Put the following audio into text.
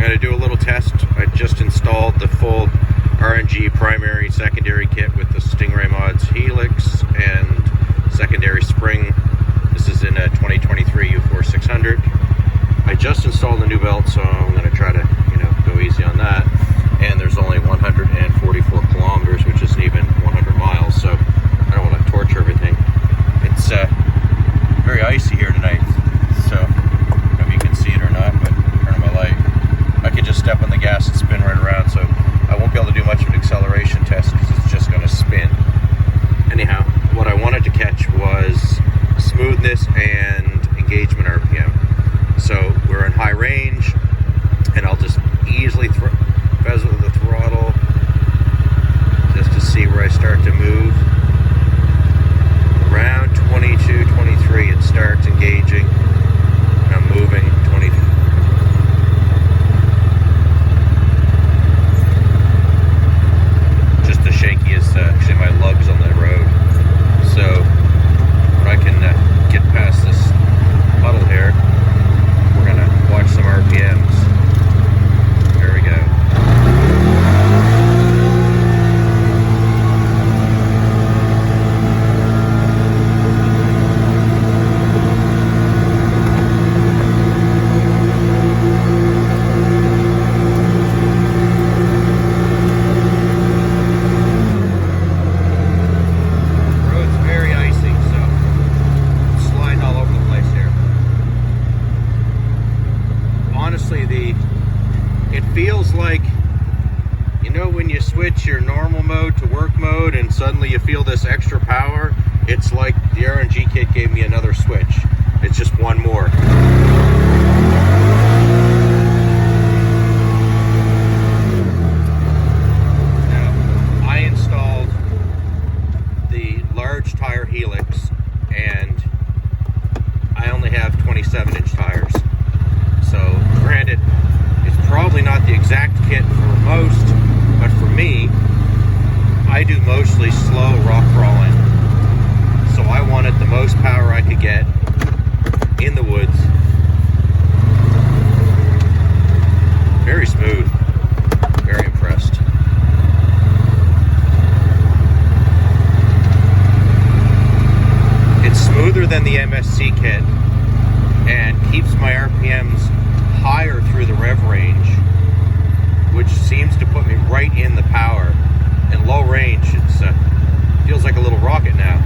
going to do a little test. I just installed the full RNG primary secondary kit with the Stingray Mods Helix and secondary spring. This is in a 2023 Uforce 600. I just installed a new belt, so I'm going to try to, go easy on that. And there's only 144 kilometers, which isn't even 100 miles, so I don't want to torture everything. It's very icy here tonight, so I don't know if you can see it or not, but turn on my light. I could just step on the gas and spin right around, so I won't be able to do much of an acceleration test because it's just going to spin. Anyhow, what I wanted to catch was smoothness and engagement RPM. So we're in high range, and I'll just easily bezel the throttle just to see where I start to move. Around 22, 23, it starts engaging, and I'm moving 20. Just the shakiest, actually my lugs on the road. So when I can get past this puddle here, we're gonna watch some RPMs. There we go. It feels like, when you switch your normal mode to work mode and suddenly you feel this extra power, it's like the RNG kit gave me another switch. It's just one more. Now, I installed the large tire Helix, and I only have 27-inch tires. So, granted, it's probably not the exact kit for most, but for me, I do mostly slow rock crawling. So I wanted the most power I could get in the woods. Very smooth. Very impressed. It's smoother than the MSC kit and keeps my RPMs higher through the rev range, which seems to put me right in the power. In low range, it feels like a little rocket now.